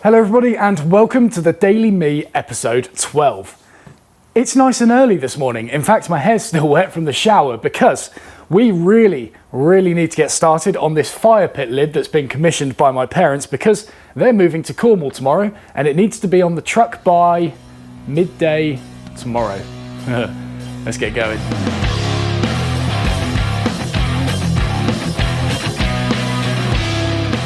Hello everybody and welcome to the DailyME episode 12. It's nice and early this morning. In fact, my hair's still wet from the shower because we really need to get started on this fire pit lid that's been commissioned by my parents because they're moving to Cornwall tomorrow and it needs to be on the truck by midday tomorrow. Let's get going.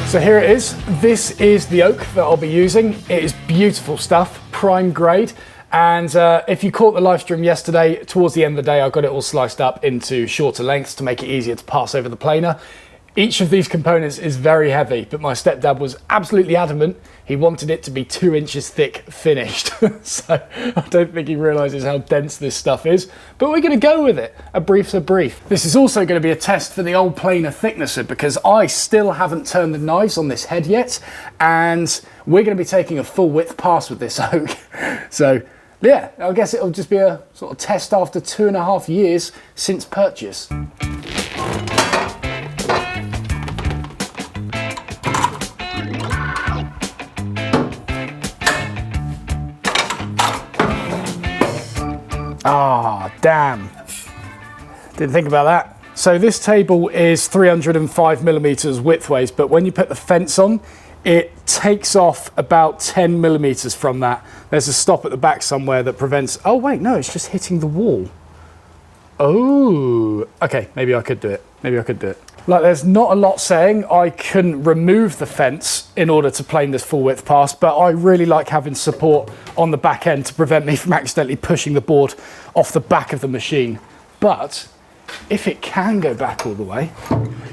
So here it is. This is the oak that I'll be using. It is beautiful stuff, prime grade. And if you caught the live stream yesterday, towards the end of the day, I got it all sliced up into shorter lengths to make it easier to pass over the planer. Each of these components is very heavy, but my stepdad was absolutely adamant. He wanted it to be 2 inches thick finished. So I don't think he realizes how dense this stuff is, but we're gonna go with it. A brief's a brief. This is also gonna be a test for the old planer thicknesser because I still haven't turned the knives on this head yet, and we're gonna be taking a full width pass with this oak. So yeah, I guess it'll just be a sort of test after 2.5 years since purchase. Ah, damn. Didn't think about that. So this table is 305 millimeters widthways, but when you put the fence on, it takes off about 10 millimeters from that. There's a stop at the back somewhere that prevents, oh wait, no, it's just hitting the wall. Oh, okay, maybe I could do it. Maybe I could do it. Like, there's not a lot saying I couldn't remove the fence in order to plane this full width pass, but I really like having support on the back end to prevent me from accidentally pushing the board off the back of the machine. But if it can go back all the way,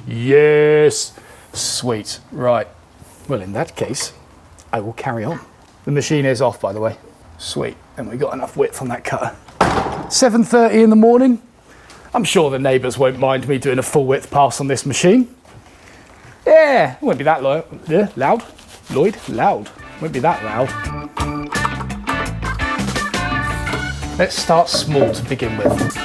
yes, sweet, right. Well, in that case, I will carry on. The machine is off, by the way. Sweet, and we got enough width on that cutter. 7:30 in the morning. I'm sure the neighbours won't mind me doing a full width pass on this machine. Yeah, it won't be that loud. Lloyd, loud. Won't be that loud. Let's start small to begin with.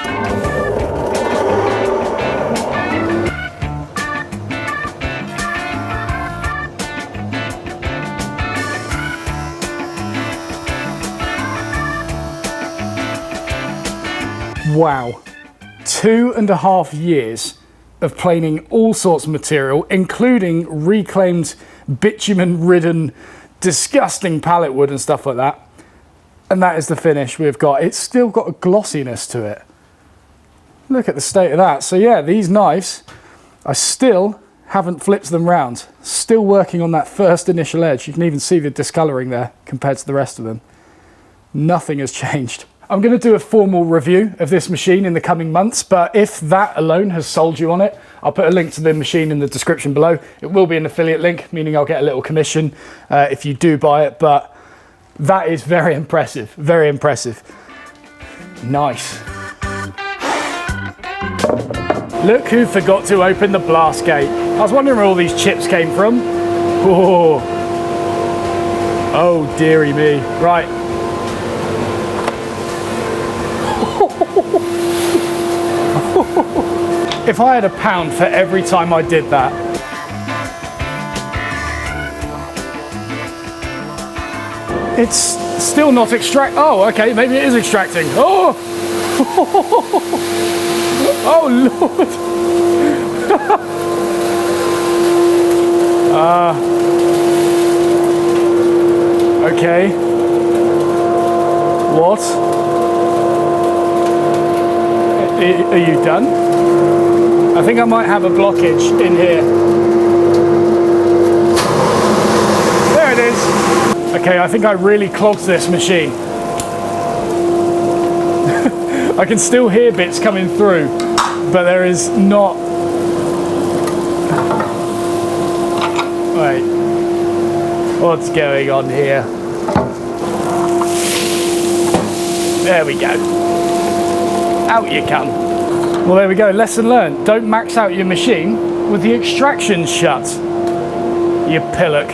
Wow. 2.5 years of planing all sorts of material, including reclaimed bitumen-ridden, disgusting pallet wood and stuff like that. And that is the finish we've got. It's still got a glossiness to it. Look at the state of that. So yeah, these knives, I still haven't flipped them round. Still working on that first initial edge. You can even see the discoloring there compared to the rest of them. Nothing has changed. I'm going to do a formal review of this machine in the coming months, but if that alone has sold you on it, I'll put a link to the machine in the description below. It will be an affiliate link, meaning I'll get a little commission if you do buy it, but that is very impressive, very impressive. Nice. Look who forgot to open the blast gate. I was wondering where all these chips came from. Oh dearie me. Right. If I had £1 for every time I did that. It's still not extract. Oh, okay, maybe it is extracting. Oh, oh Lord. Okay. What? Are you done? I think I might have a blockage in here. There it is. Okay, I think I really clogged this machine. I can still hear bits coming through, but there is not... Wait. What's going on here? There we go. Out you come. Well, there we go. Lesson learned. Don't max out your machine with the extraction shut. You pillock.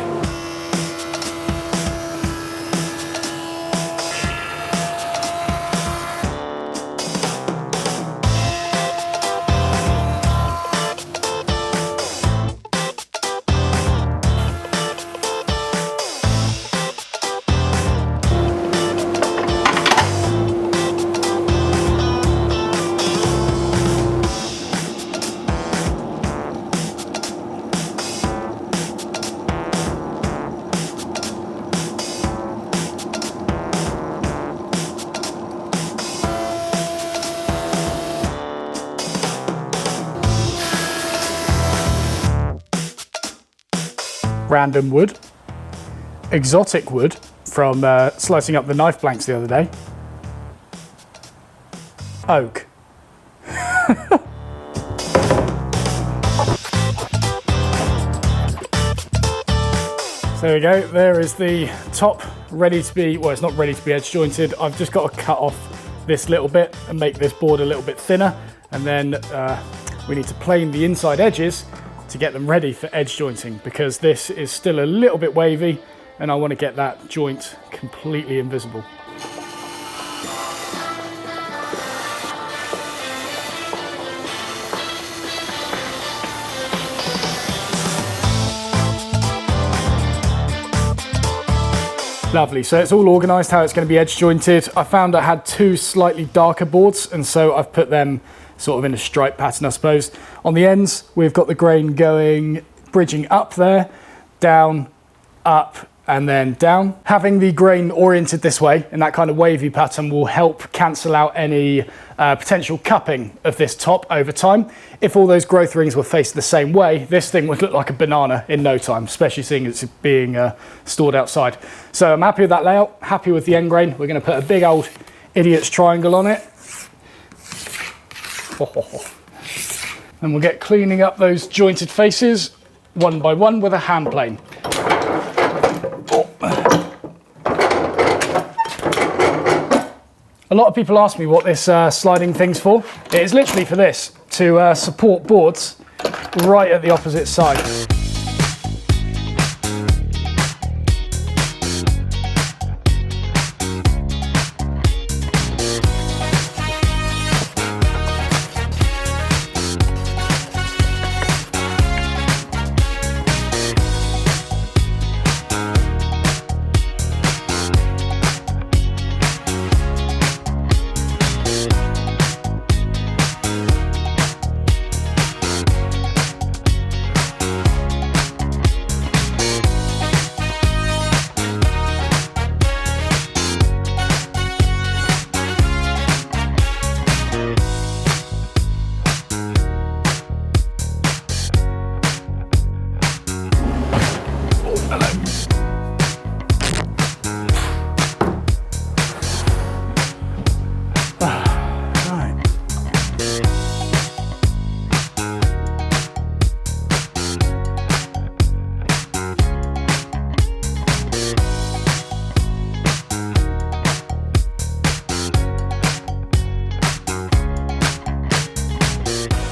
random wood, exotic wood from slicing up the knife blanks the other day, oak. So there we go, there is the top ready to be, well, it's not ready to be edge jointed. I've just got to cut off this little bit and make this board a little bit thinner, and then we need to plane the inside edges to get them ready for edge jointing, because this is still a little bit wavy and I want to get that joint completely invisible. Lovely, so it's all organised how it's going to be edge jointed. I found I had two slightly darker boards, and so I've put them sort of in a stripe pattern, I suppose. On the ends, we've got the grain going, bridging up there, down, up, and then down. Having the grain oriented this way in that kind of wavy pattern will help cancel out any potential cupping of this top over time. If all those growth rings were faced the same way, this thing would look like a banana in no time, especially seeing it's being stored outside. So I'm happy with that layout, happy with the end grain. We're going to put a big old idiot's triangle on it. And we'll get cleaning up those jointed faces one by one with a hand plane. A lot of people ask me what this sliding thing's for. It is literally for this, to support boards right at the opposite side.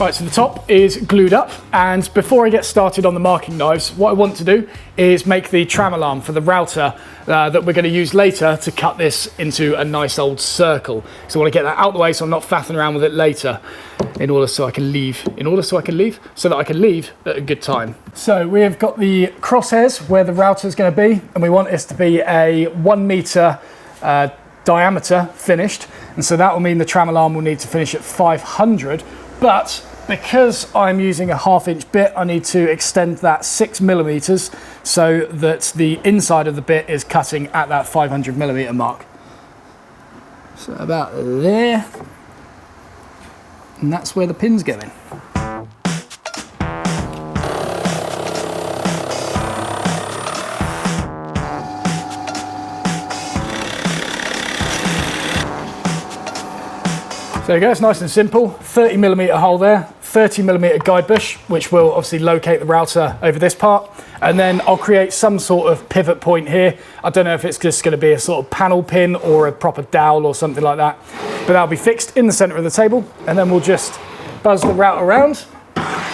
Right, so the top is glued up, and before I get started on the marking knives, what I want to do is make the tram alarm for the router that we're going to use later to cut this into a nice old circle. So I want to get that out of the way so I'm not faffing around with it later so that I can leave at a good time. So we have got the crosshairs where the router is going to be, and we want this to be a 1 meter diameter finished, and so that will mean the tram alarm will need to finish at 500, but because I'm using a 1/2 inch bit, I need to extend that 6 millimeters so that the inside of the bit is cutting at that 500 millimeter mark. So about there, and that's where the pin's going. There you go, it's nice and simple. 30 millimeter hole there, 30 millimeter guide bush, which will obviously locate the router over this part. And then I'll create some sort of pivot point here. I don't know if it's just gonna be a sort of panel pin or a proper dowel or something like that, but that'll be fixed in the center of the table. And then we'll just buzz the router around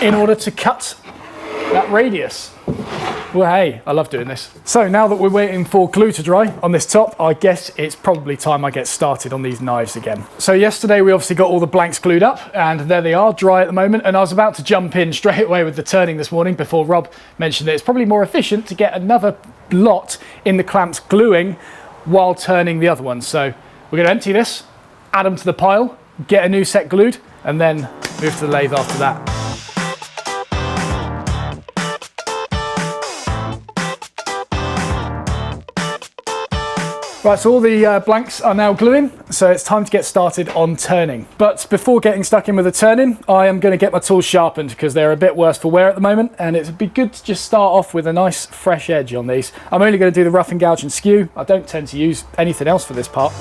in order to cut that radius. Well, hey, I love doing this. So now that we're waiting for glue to dry on this top, I guess it's probably time I get started on these knives again. So yesterday we obviously got all the blanks glued up, and there they are, dry at the moment. And I was about to jump in straight away with the turning this morning before Rob mentioned that it's probably more efficient to get another lot in the clamps gluing while turning the other one. So we're gonna empty this, add them to the pile, get a new set glued, and then move to the lathe after that. Right, so all the blanks are now gluing, so it's time to get started on turning. But before getting stuck in with the turning, I am going to get my tools sharpened because they're a bit worse for wear at the moment, and it'd be good to just start off with a nice fresh edge on these. I'm only going to do the rough and gouge and skew. I don't tend to use anything else for this part.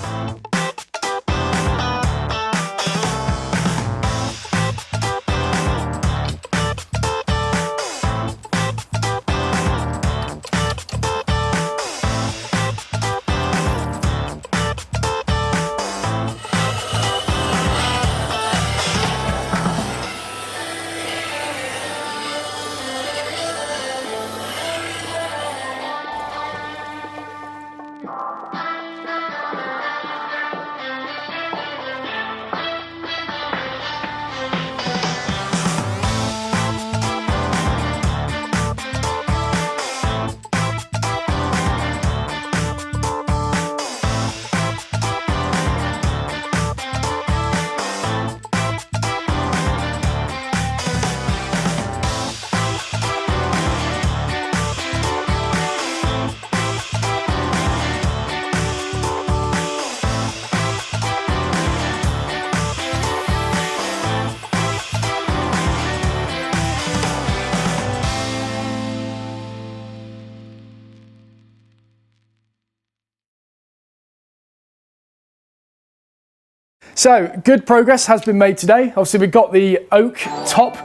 So, good progress has been made today. Obviously, we've got the oak top,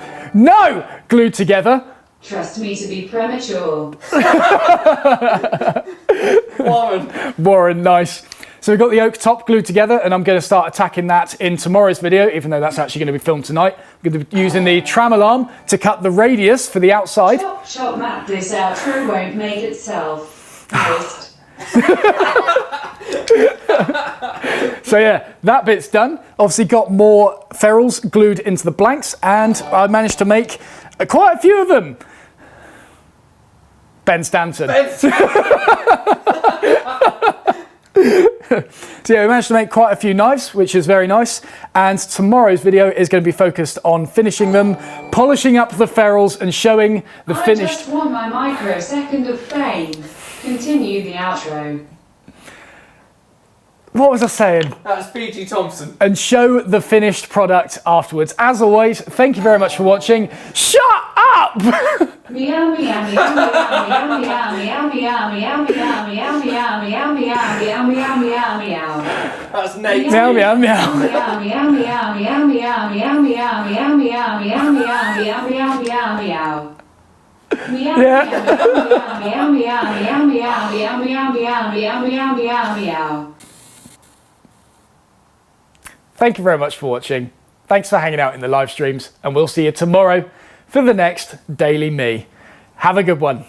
glued together. Trust me to be premature. Warren, nice. So we've got the oak top glued together, and I'm going to start attacking that in tomorrow's video, even though that's actually going to be filmed tonight. I'm going to be using the tram alarm to cut the radius for the outside. Chop, Matt, this outro won't make itself. So yeah, that bit's done. Obviously got more ferrules glued into the blanks, and I managed to make quite a few of them. Ben Stanton. So yeah, we managed to make quite a few knives, which is very nice. And tomorrow's video is going to be focused on finishing them, polishing up the ferrules, and showing the finished. I just want my microsecond of fame. Continue the outro. What was I saying? That's PG Thompson. And show the finished product afterwards. As always, thank you very much for watching. Shut up! Meow meow meow meow meow meow meow meow meow meow meow meow meow meow meow meow. That's Nate. Meow meow meow. Meow meow meow meow meow meow meow meow meow meow meow meow meow meow meow. Meow meow meow meow meow meow meow meow meow meow meow meow. Thank you very much for watching. Thanks for hanging out in the live streams, and we'll see you tomorrow for the next Daily Me. Have a good one.